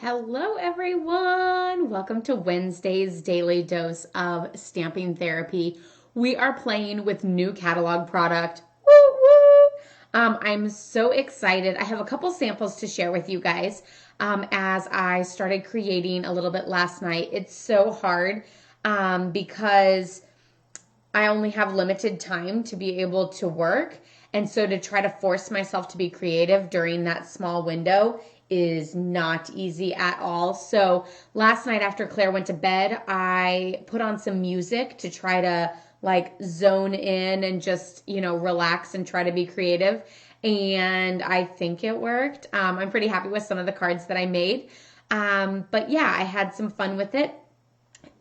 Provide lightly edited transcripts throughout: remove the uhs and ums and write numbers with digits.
Hello, everyone. Welcome to Wednesday's daily dose of stamping therapy. We are playing with new catalog product. Woo woo! I'm so excited. I have a couple samples to share with you guys as I started creating a little bit last night. It's so hard because I only have limited time to be able to work. And so to try to force myself to be creative during that small window is not easy at all. So last night after Claire went to bed, I put on some music to try to zone in and just, relax and try to be creative. And I think it worked. I'm pretty happy with some of the cards that I made. But yeah, I had some fun with it.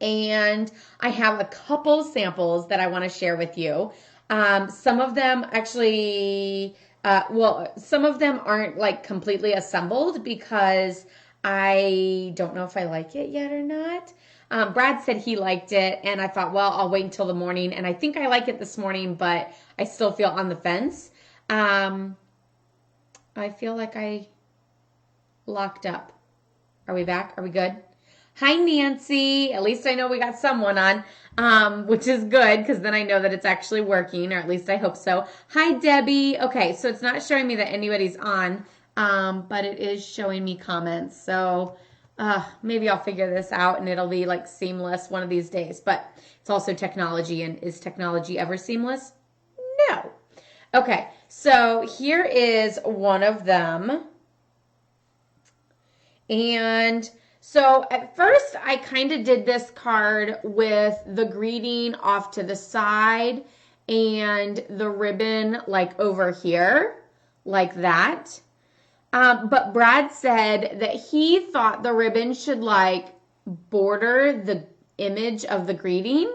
And I have a couple samples that I want to share with you. Some of them actually, some of them aren't completely assembled because I don't know if I like it yet or not. Brad said he liked it, and I thought, well, I'll wait until the morning. And I think I like it this morning, but I still feel on the fence. I feel like I locked up. Are we back? Are we good? Hi, Nancy. At least I know we got someone on, which is good because then I know that it's actually working, or at least I hope so. Hi, Debbie. Okay, so it's not showing me that anybody's on, but it is showing me comments. So maybe I'll figure this out and it'll be seamless one of these days. But it's also technology, and is technology ever seamless? No. Okay, so here is one of them. And so at first I kind of did this card with the greeting off to the side and the ribbon over here, like that. But Brad said that he thought the ribbon should border the image of the greeting,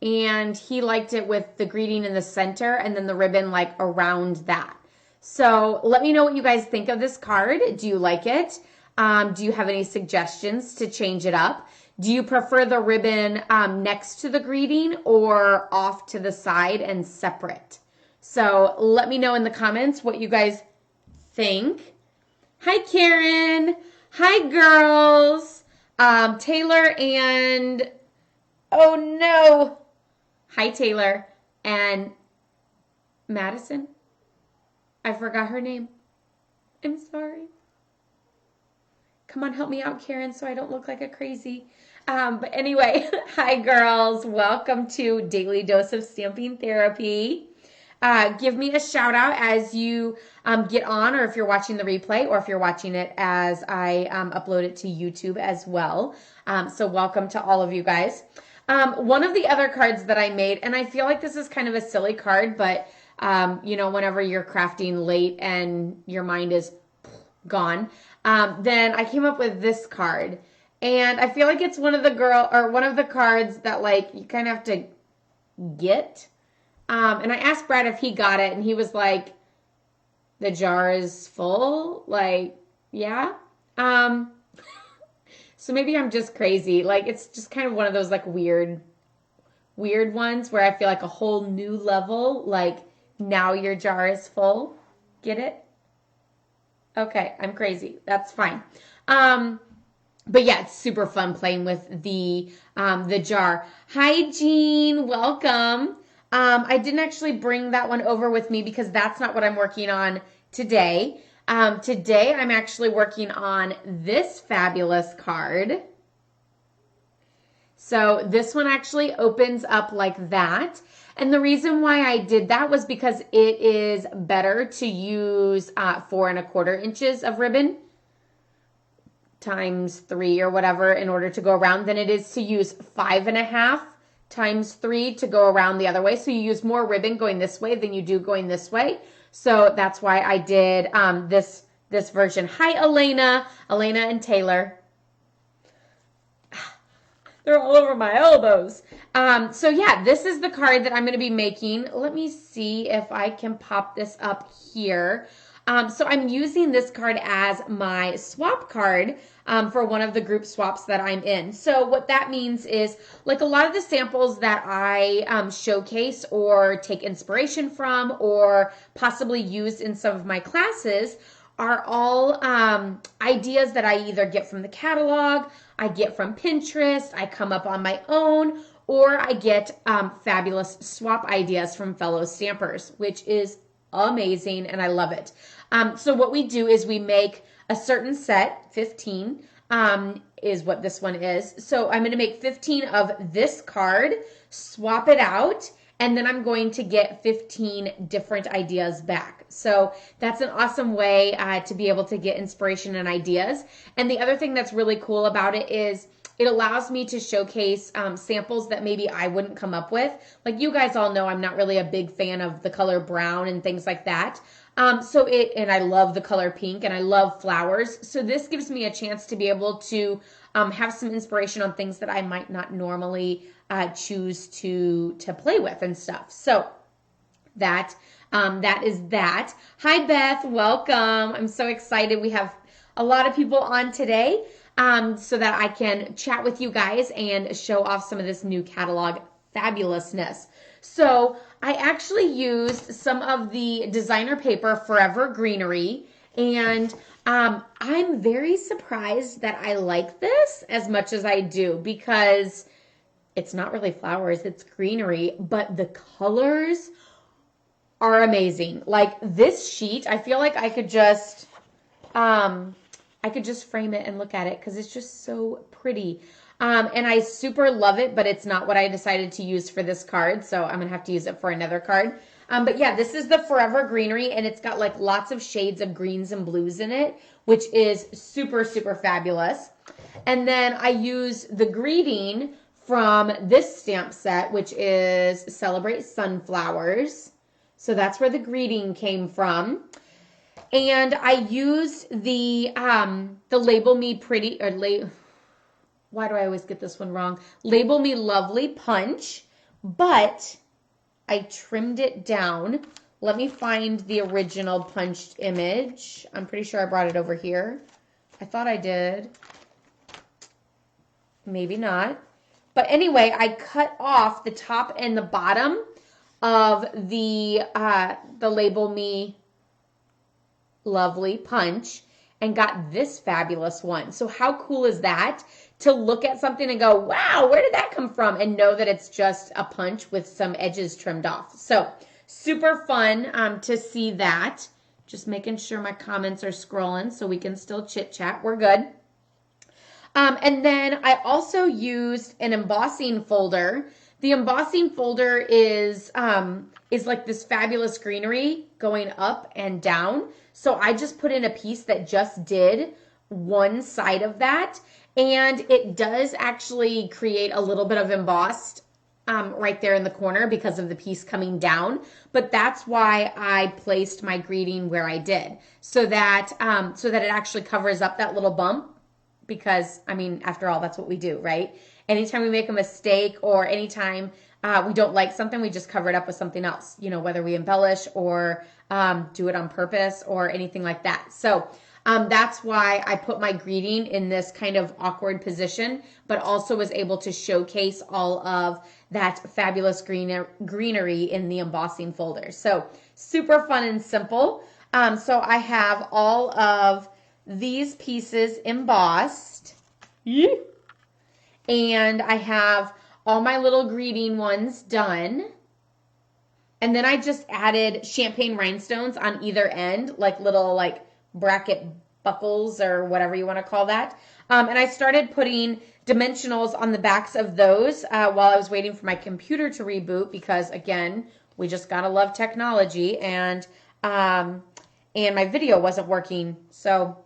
and he liked it with the greeting in the center and then the ribbon around that. So let me know what you guys think of this card. Do you like it? Do you have any suggestions to change it up? Do you prefer the ribbon next to the greeting or off to the side and separate? So let me know in the comments what you guys think. Hi, Karen. Hi, girls. Taylor and, oh no. Hi, Taylor and Madison. I forgot her name. I'm sorry. Come on, help me out, Karen, so I don't look like a crazy. But anyway, hi, girls. Welcome to Daily Dose of Stamping Therapy. Give me a shout out as you get on, or if you're watching the replay, or if you're watching it as I upload it to YouTube as well. So welcome to all of you guys. One of the other cards that I made, and I feel like this is kind of a silly card, but whenever you're crafting late and your mind is gone, then I came up with this card, and I feel like it's one of the cards that you kind of have to get. And I asked Brad if he got it, and he was like, "The jar is full." Yeah. So maybe I'm just crazy. It's just kind of one of those weird ones where I feel like a whole new level. Now your jar is full. Get it? Okay, I'm crazy. That's fine. But yeah, it's super fun playing with the jar. Hi, Jean. Welcome. I didn't actually bring that one over with me because that's not what I'm working on today. Today, I'm actually working on this fabulous card. So this one actually opens up like that. And the reason why I did that was because it is better to use 4 1/4 inches of ribbon times 3 or whatever in order to go around than it is to use 5 1/2 times 3 to go around the other way. So you use more ribbon going this way than you do going this way. So that's why I did this version. Hi, Elena and Taylor. They're all over my elbows. So yeah, this is the card that I'm going to be making. Let me see if I can pop this up here. So I'm using this card as my swap card for one of the group swaps that I'm in. So what that means is a lot of the samples that I showcase or take inspiration from or possibly use in some of my classes are all ideas that I either get from the catalog, I get from Pinterest, I come up on my own, or I get fabulous swap ideas from fellow stampers, which is amazing and I love it. So what we do is we make a certain set, 15 is what this one is. So I'm going to make 15 of this card, swap it out, and then I'm going to get 15 different ideas back. So that's an awesome way to be able to get inspiration and ideas. And the other thing that's really cool about it is it allows me to showcase samples that maybe I wouldn't come up with. Like you guys all know, I'm not really a big fan of the color brown and things like that. And I love the color pink and I love flowers. So this gives me a chance to be able to have some inspiration on things that I might not normally choose to play with and stuff. So that is that. Hi Beth, welcome. I'm so excited. We have a lot of people on today so that I can chat with you guys and show off some of this new catalog fabulousness. So I actually used some of the designer paper Forever Greenery, and I'm very surprised that I like this as much as I do because it's not really flowers, it's greenery, but the colors are amazing. Like this sheet, I feel like I could just frame it and look at it because it's just so pretty. And I super love it, but it's not what I decided to use for this card, so I'm going to have to use it for another card. But yeah, this is the Forever Greenery, and it's got like lots of shades of greens and blues in it, which is super, super fabulous. And then I use the greeting from this stamp set, which is Celebrate Sunflowers. So that's where the greeting came from. And I used the Label Me Pretty, or why do I always get this one wrong? Label Me Lovely punch, but I trimmed it down. Let me find the original punched image. I'm pretty sure I brought it over here. I thought I did. Maybe not. But anyway, I cut off the top and the bottom of the Label Me Lovely punch and got this fabulous one. So how cool is that? To look at something and go, wow, where did that come from? And know that it's just a punch with some edges trimmed off. So super fun to see that. Just making sure my comments are scrolling so we can still chit chat. We're good. And then I also used an embossing folder. The embossing folder is like this fabulous greenery going up and down. So I just put in a piece that just did one side of that. And it does actually create a little bit of embossed right there in the corner because of the piece coming down. But that's why I placed my greeting where I did, so that it actually covers up that little bump. Because, I mean, after all, that's what we do, right? Anytime we make a mistake or anytime we don't like something, we just cover it up with something else, you know, whether we embellish or do it on purpose or anything like that. So that's why I put my greeting in this kind of awkward position, but also was able to showcase all of that fabulous greenery in the embossing folder. So super fun and simple. So I have all of these pieces embossed, and I have all my little greeting ones done, and then I just added champagne rhinestones on either end, like little like bracket buckles or whatever you want to call that, and I started putting dimensionals on the backs of those while I was waiting for my computer to reboot, because again, we just gotta love technology, and my video wasn't working, so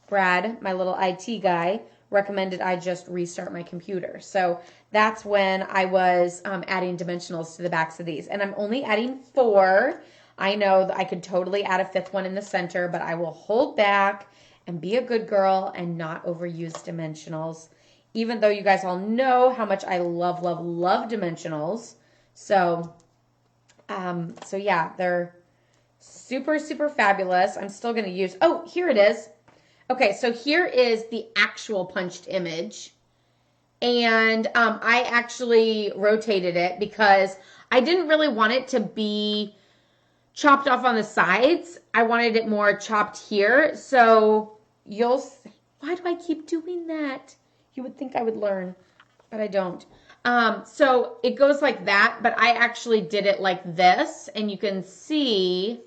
Brad, my little IT guy, recommended I just restart my computer. So that's when I was adding dimensionals to the backs of these. And I'm only adding 4. I know that I could totally add a 5th one in the center, but I will hold back and be a good girl and not overuse dimensionals, even though you guys all know how much I love, love, love dimensionals. So yeah, they're super, super fabulous. I'm still going to use, oh, here it is. Okay, so here is the actual punched image, and I actually rotated it because I didn't really want it to be chopped off on the sides. I wanted it more chopped here. So you'll see. Why do I keep doing that? You would think I would learn, but I don't. So it goes like that, but I actually did it like this, and you can see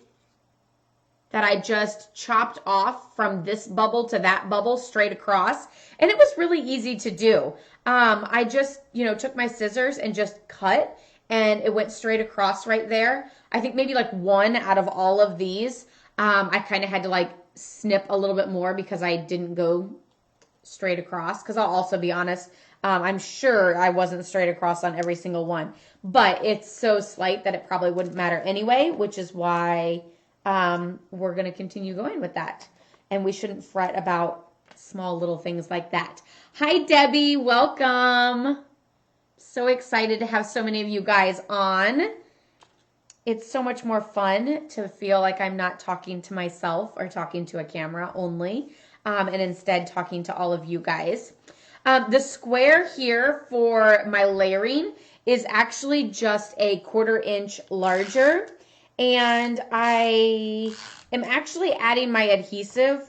that I just chopped off from this bubble to that bubble straight across, and it was really easy to do. I just, took my scissors and just cut, and it went straight across right there. I think maybe like one out of all of these, I kind of had to like snip a little bit more because I didn't go straight across, because I'll also be honest, I'm sure I wasn't straight across on every single one, but it's so slight that it probably wouldn't matter anyway, which is why we're going to continue going with that. And we shouldn't fret about small little things like that. Hi, Debbie. Welcome. So excited to have so many of you guys on. It's so much more fun to feel like I'm not talking to myself or talking to a camera only, and instead talking to all of you guys. The square here for my layering is actually just a 1/4 inch larger, and I am actually adding my adhesive.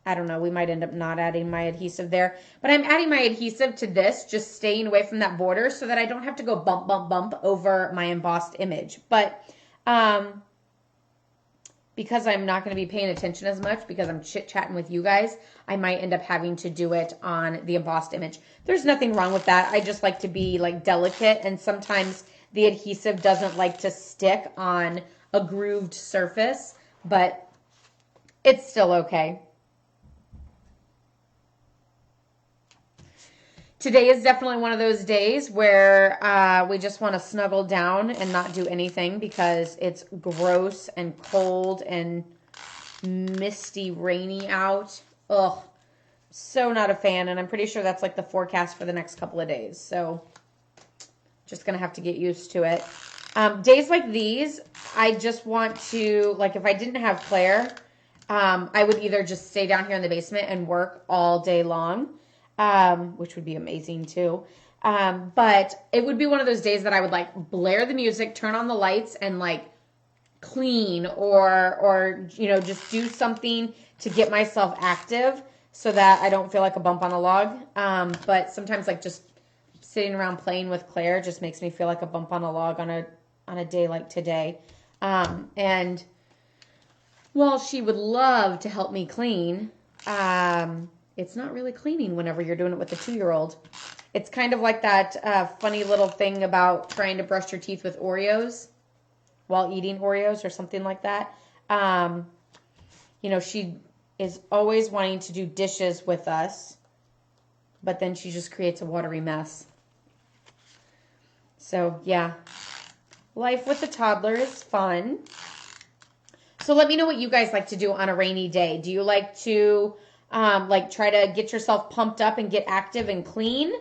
I don't know, we might end up not adding my adhesive there, but I'm adding my adhesive to this, just staying away from that border so that I don't have to go bump, bump, bump over my embossed image. But because I'm not going to be paying attention as much because I'm chit-chatting with you guys, I might end up having to do it on the embossed image. There's nothing wrong with that. I just like to be like delicate, and sometimes the adhesive doesn't like to stick on a grooved surface, but it's still okay. Today is definitely one of those days where we just want to snuggle down and not do anything because it's gross and cold and misty, rainy out. Ugh, so not a fan, and I'm pretty sure that's like the forecast for the next couple of days. So just going to have to get used to it. Days like these, I just want to, like if I didn't have Claire, I would either just stay down here in the basement and work all day long, which would be amazing too. But it would be one of those days that I would like blare the music, turn on the lights, and like clean or just do something to get myself active so that I don't feel like a bump on a log. But sometimes like just sitting around playing with Claire just makes me feel like a bump on a log on a day like today. And while she would love to help me clean, it's not really cleaning whenever you're doing it with a 2-year-old. It's kind of like that funny little thing about trying to brush your teeth with Oreos while eating Oreos or something like that. She is always wanting to do dishes with us, but then she just creates a watery mess. So, yeah. Life with a toddler is fun. So let me know what you guys like to do on a rainy day. Do you like to try to get yourself pumped up and get active and clean?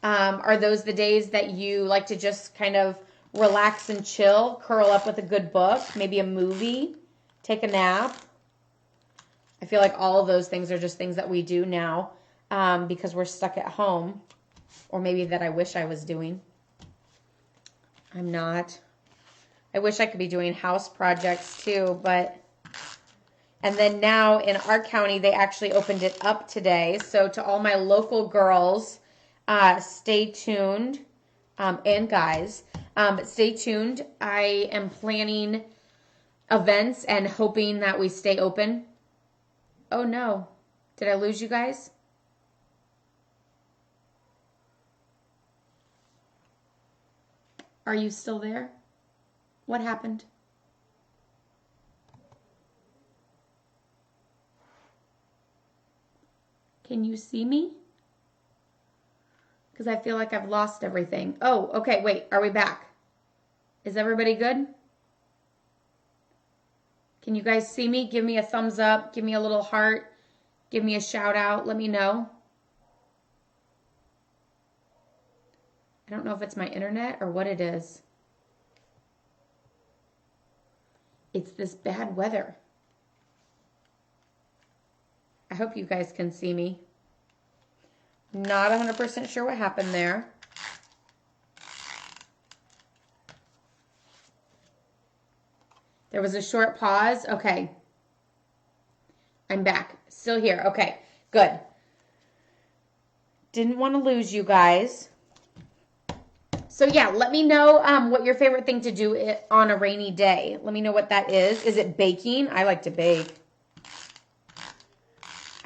Are those the days that you like to just kind of relax and chill, curl up with a good book, maybe a movie, take a nap? I feel like all of those things are just things that we do now because we're stuck at home, or maybe that I wish I was doing. I'm not. I wish I could be doing house projects too, and then now in our county, they actually opened it up today. So to all my local girls, stay tuned, and guys, stay tuned. I am planning events and hoping that we stay open. Oh no, did I lose you guys? Are you still there? What happened? Can you see me? Because I feel like I've lost everything. Oh, okay, wait, are we back? Is everybody good? Can you guys see me? Give me a thumbs up, give me a little heart, give me a shout out, let me know. I don't know if it's my internet or what it is. It's this bad weather. I hope you guys can see me. Not 100% sure what happened there. There was a short pause. Okay. I'm back. Still here. Okay, good. Didn't want to lose you guys. So yeah, let me know what your favorite thing to do on a rainy day. Let me know what that is. Is it baking? I like to bake.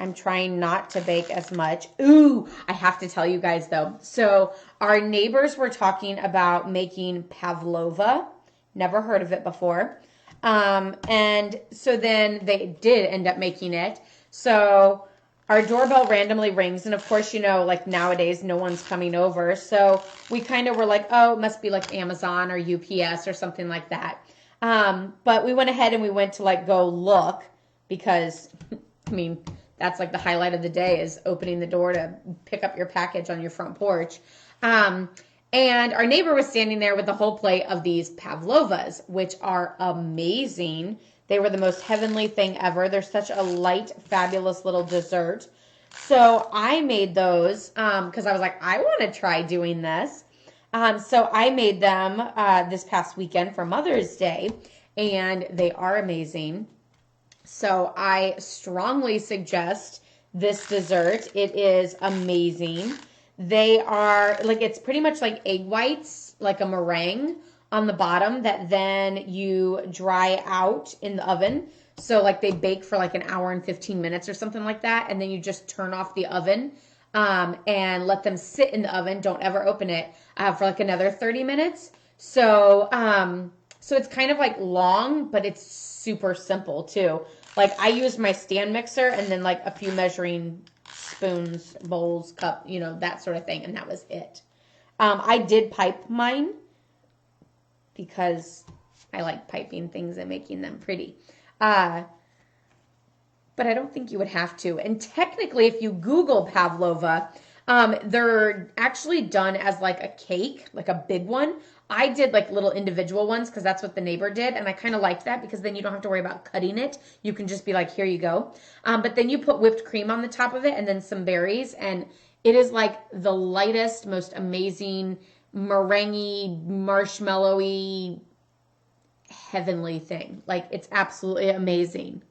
I'm trying not to bake as much. Ooh, I have to tell you guys though. So our neighbors were talking about making pavlova. Never heard of it before. And so then they did end up making it. So our doorbell randomly rings. And of course, you know, like nowadays, no one's coming over. So we kind of were like, oh, it must be like Amazon or UPS or something like that. But we went ahead and we went to like go look because, I mean, that's like the highlight of the day is opening the door to pick up your package on your front porch. And our neighbor was standing there with the whole plate of these pavlovas, which are amazing. They were the most heavenly thing ever. They're such a light, fabulous little dessert. So I made those because I was like, I want to try doing this. So I made them this past weekend for Mother's Day, and they are amazing. So I strongly suggest this dessert. It is amazing. They are like, it's pretty much like egg whites, like a meringue on the bottom that then you dry out in the oven. So like they bake for like an hour and 15 minutes or something like that. And then you just turn off the oven and let them sit in the oven. Don't ever open it for like another 30 minutes. So, so it's kind of like long, but it's super simple too. Like I used my stand mixer and then like a few measuring spoons, bowls, cup, you know, that sort of thing. And that was it. I did pipe mine because I like piping things and making them pretty. But I don't think you would have to. And technically, if you Google pavlova, they're actually done as like a cake, like a big one. I did like little individual ones because that's what the neighbor did. And I kind of liked that because then you don't have to worry about cutting it. You can just be like, here you go. But then you put whipped cream on the top of it and then some berries. And it is like the lightest, most amazing, meringue, marshmallowy, heavenly thing. Like it's absolutely amazing.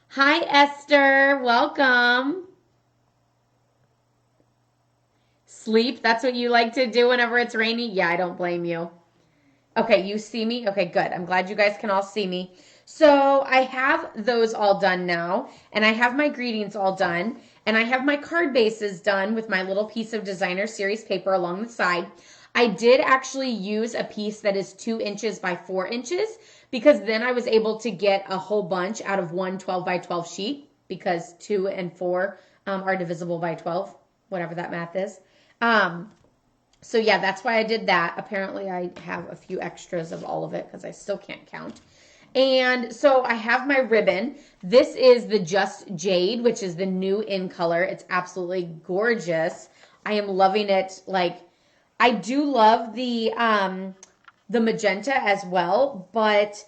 Hi, Esther. Welcome. Sleep, that's what you like to do whenever it's rainy? Yeah, I don't blame you. Okay, you see me? Okay, good. I'm glad you guys can all see me. So I have those all done now, and I have my greetings all done, and I have my card bases done with my little piece of designer series paper along the side. I did actually use a piece that is 2 inches by 4 inches because then I was able to get a whole bunch out of one 12 by 12 sheet because 2 and 4 are divisible by 12, whatever that math is. So yeah, that's why I did that. Apparently I have a few extras of all of it because I still can't count. And so I have my ribbon. This is the Just Jade, which is the new in color. It's absolutely gorgeous. I am loving it. Like, I do love the magenta as well, but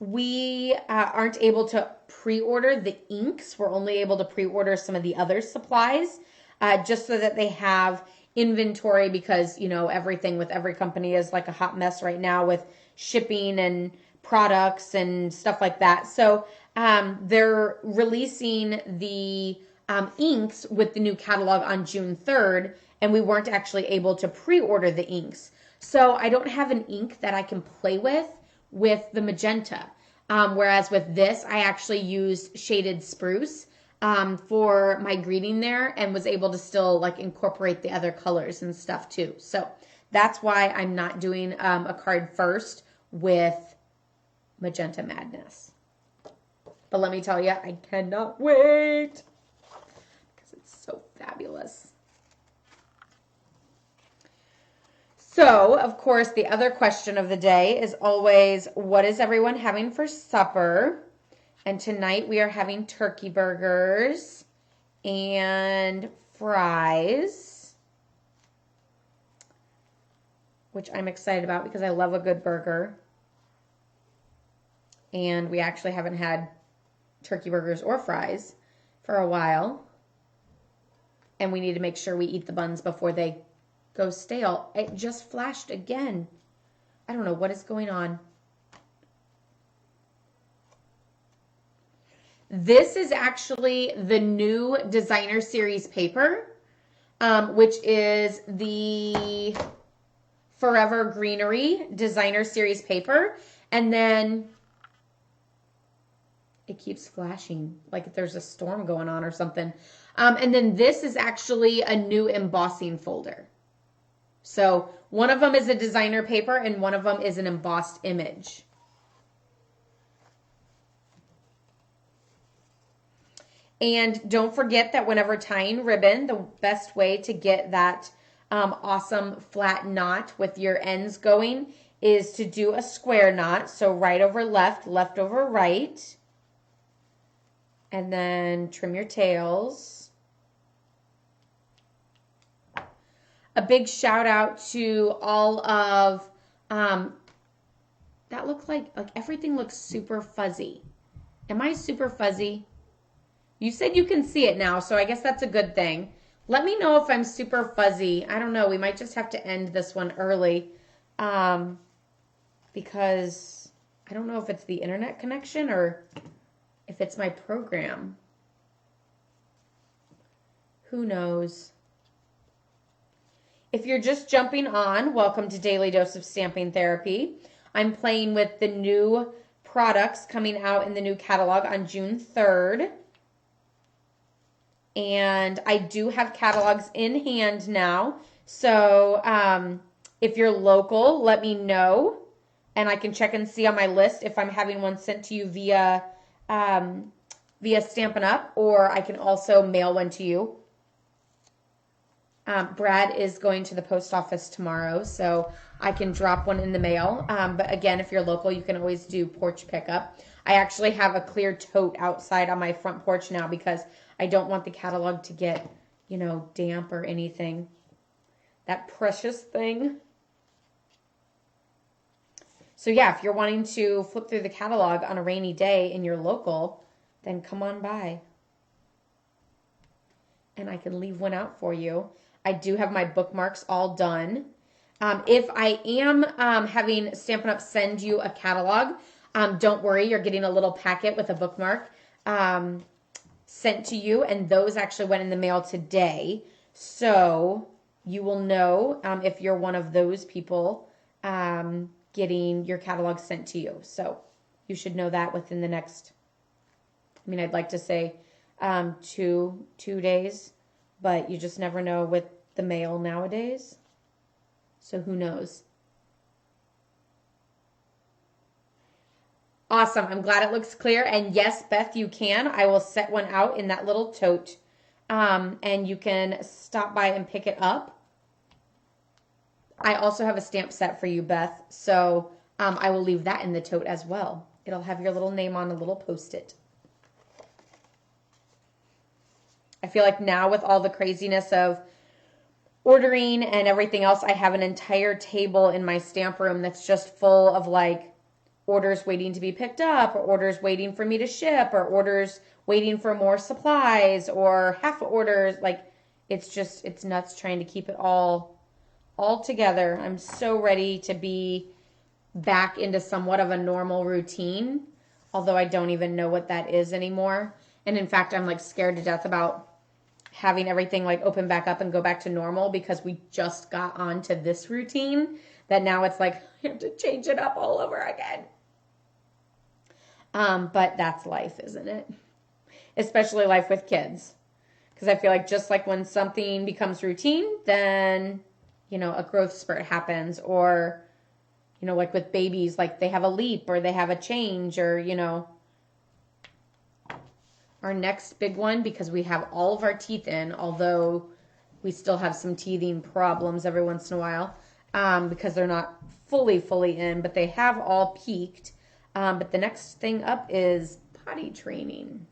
we aren't able to pre-order the inks. We're only able to pre-order some of the other supplies. Just so that they have inventory because, you know, everything with every company is like a hot mess right now with shipping and products and stuff like that. So they're releasing the inks with the new catalog on June 3rd, and we weren't actually able to pre-order the inks. So I don't have an ink that I can play with the magenta. Whereas with this, I actually used shaded spruce for my greeting there and was able to still like incorporate the other colors and stuff too. So that's why I'm not doing a card first with Magenta Madness. But let me tell you, I cannot wait because it's so fabulous. So, of course, the other question of the day is always, what is everyone having for supper? And tonight we are having turkey burgers and fries, which I'm excited about because I love a good burger. And we actually haven't had turkey burgers or fries for a while. And we need to make sure we eat the buns before they go stale. It just flashed again. I don't know what is going on. This is actually the new designer series paper, which is the Forever Greenery designer series paper. And then it keeps flashing like there's a storm going on or something. And then this is actually a new embossing folder. So one of them is a designer paper and one of them is an embossed image. And don't forget that whenever tying ribbon, the best way to get that awesome flat knot with your ends going is to do a square knot. So right over left, left over right. And then trim your tails. A big shout out to all of, that looks like everything looks super fuzzy. Am I super fuzzy? You said you can see it now, so I guess that's a good thing. Let me know if I'm super fuzzy. I don't know. We might just have to end this one early because I don't know if it's the internet connection or if it's my program. Who knows? If you're just jumping on, welcome to Daily Dose of Stamping Therapy. I'm playing with the new products coming out in the new catalog on June 3rd. And I do have catalogs in hand now. So if you're local, let me know. And I can check and see on my list if I'm having one sent to you via Stampin' Up, or I can also mail one to you. Brad is going to the post office tomorrow, so I can drop one in the mail. But again, if you're local, you can always do porch pickup. I actually have a clear tote outside on my front porch now because I don't want the catalog to get, damp or anything. That precious thing. So yeah, if you're wanting to flip through the catalog on a rainy day and you're local, then come on by. And I can leave one out for you. I do have my bookmarks all done. If I am having Stampin' Up! Send you a catalog, don't worry, you're getting a little packet with a bookmark sent to you, and those actually went in the mail today. So you will know if you're one of those people getting your catalog sent to you. So you should know that within the next, I'd like to say 2 days, but you just never know with the mail nowadays. So who knows? Awesome. I'm glad it looks clear. And yes, Beth, you can. I will set one out in that little tote. And you can stop by and pick it up. I also have a stamp set for you, Beth. So I will leave that in the tote as well. It'll have your little name on a little Post-it. I feel like now with all the craziness of ordering and everything else, I have an entire table in my stamp room that's just full of orders waiting to be picked up, or orders waiting for me to ship, or orders waiting for more supplies, or half orders. It's nuts trying to keep it all together. I'm so ready to be back into somewhat of a normal routine, although I don't even know what that is anymore. And in fact, I'm scared to death about having everything open back up and go back to normal because we just got onto this routine that now it's I have to change it up all over again. But that's life, isn't it? Especially life with kids. Because I feel just when something becomes routine, then, a growth spurt happens. Or, with babies, they have a leap or they have a change or, Our next big one, because we have all of our teeth in, although we still have some teething problems every once in a while because they're not fully in, but they have all peaked. But the next thing up is potty training.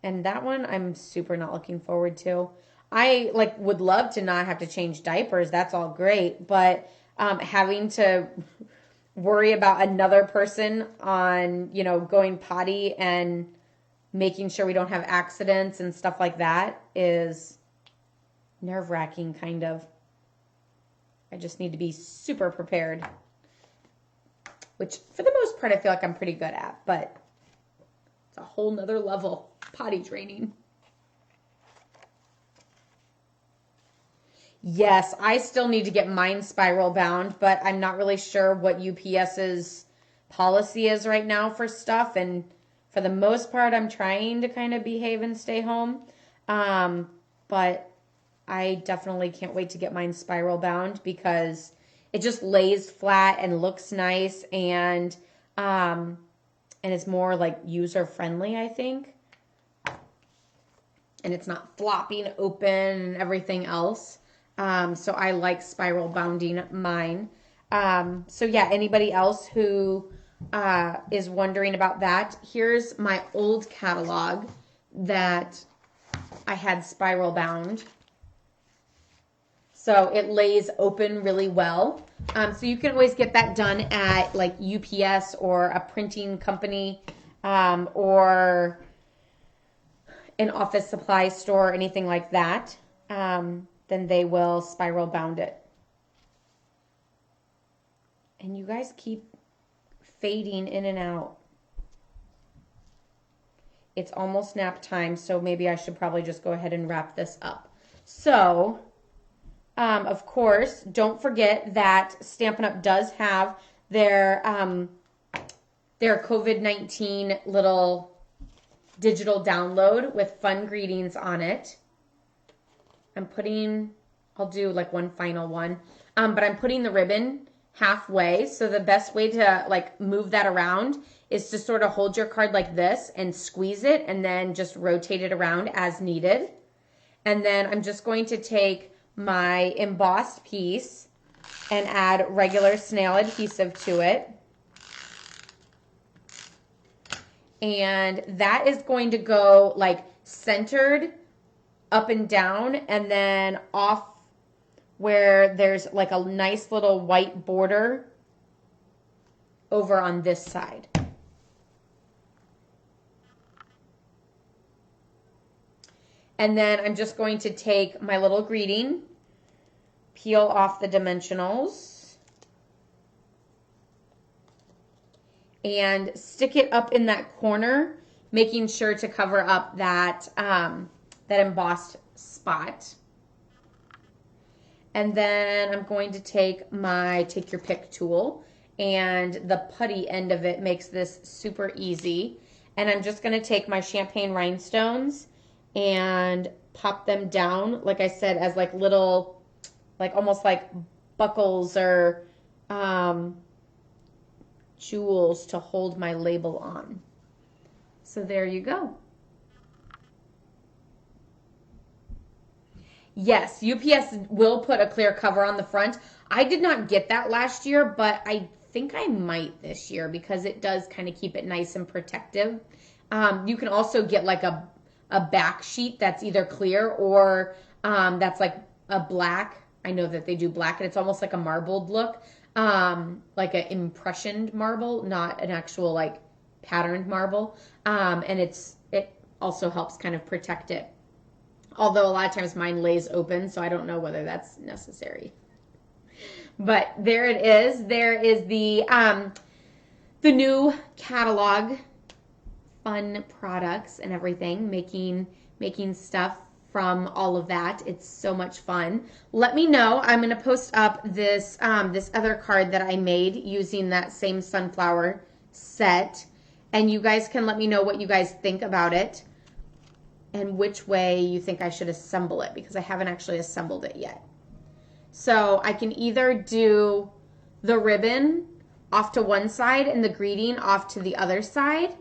And that one I'm super not looking forward to. I would love to not have to change diapers. That's all great. But having to worry about another person on, going potty and making sure we don't have accidents and stuff like that is nerve-wracking, kind of. I just need to be super prepared, which for the most part I feel like I'm pretty good at, but It's a whole nother level. Potty training. Yes, I still need to get mine spiral bound, but I'm not really sure what UPS's policy is right now for stuff. And for the most part, I'm trying to kind of behave and stay home. But I definitely can't wait to get mine spiral bound because it just lays flat and looks nice, and it's more like user friendly, I think. And it's not flopping open and everything else. So I like spiral bounding mine. So yeah, anybody else who is wondering about that, here's my old catalog that I had spiral bound. So it lays open really well. So you can always get that done at like UPS or a printing company or an office supply store or anything like that. Then they will spiral bound it. And you guys keep fading in and out. It's almost nap time, so maybe I should probably just go ahead and wrap this up. So, of course, don't forget that Stampin' Up! Does have their COVID-19 little digital download with fun greetings on it. I'll do like one final one, but I'm putting the ribbon halfway. So the best way to like move that around is to sort of hold your card like this and squeeze it and then just rotate it around as needed. And then I'm just going to take my embossed piece and add regular snail adhesive to it. And that is going to go like centered up and down, and then off where there's like a nice little white border over on this side. And then I'm just going to take my little greeting, peel off the dimensionals, and stick it up in that corner, making sure to cover up that that embossed spot. And then I'm going to take my take your pick tool, and the putty end of it makes this super easy. And I'm just going to take my champagne rhinestones and pop them down, like I said, as like little, like almost like buckles or jewels to hold my label on. So there you go. Yes, UPS will put a clear cover on the front. I did not get that last year, but I think I might this year because it does kind of keep it nice and protective. You can also get like a back sheet that's either clear or that's like a black. I know that they do black, and it's almost like a marbled look, like an impressioned marble, not an actual like patterned marble. And it also helps kind of protect it. Although a lot of times mine lays open, so I don't know whether that's necessary. But there it is. There is the new catalog, fun products and everything, making stuff from all of that. It's so much fun. Let me know. I'm going to post up this this other card that I made using that same sunflower set, and you guys can let me know what you guys think about it and which way you think I should assemble it, because I haven't actually assembled it yet. So I can either do the ribbon off to one side and the greeting off to the other side,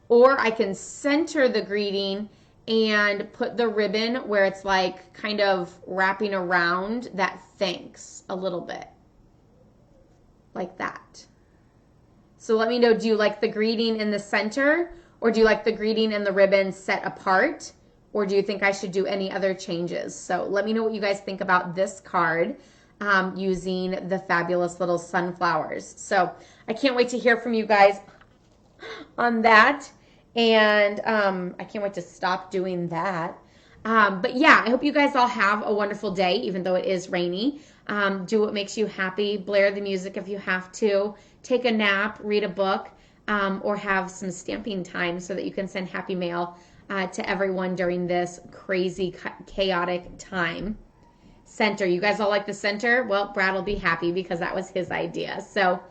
or I can center the greeting and put the ribbon where it's like kind of wrapping around that thanks a little bit, like that. So let me know, do you like the greeting in the center, or do you like the greeting and the ribbon set apart? Or do you think I should do any other changes? So let me know what you guys think about this card using the fabulous little sunflowers. So I can't wait to hear from you guys on that. And I can't wait to stop doing that. But yeah, I hope you guys all have a wonderful day, even though it is rainy. Do what makes you happy. Blare the music if you have to. Take a nap. Read a book. or have some stamping time so that you can send happy mail to everyone during this crazy, chaotic time. Center. You guys all like the center? Well, Brad will be happy because that was his idea. So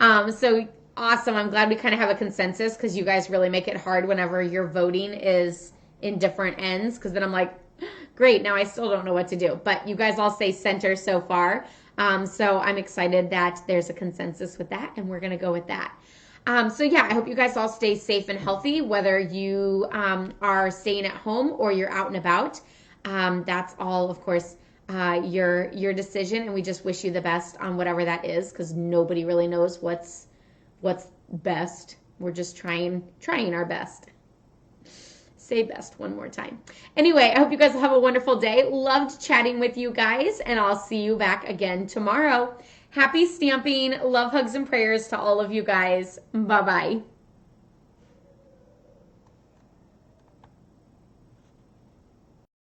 awesome. I'm glad we kind of have a consensus because you guys really make it hard whenever your voting is in different ends, because then I'm like, great, now I still don't know what to do. But you guys all say center so far. So I'm excited that there's a consensus with that, and we're going to go with that. So yeah, I hope you guys all stay safe and healthy, whether you are staying at home or you're out and about. That's all, of course, your decision, and we just wish you the best on whatever that is, because nobody really knows what's best. We're just trying our best. Say best one more time. Anyway, I hope you guys have a wonderful day. Loved chatting with you guys, and I'll see you back again tomorrow. Happy stamping. Love, hugs, and prayers to all of you guys. Bye-bye.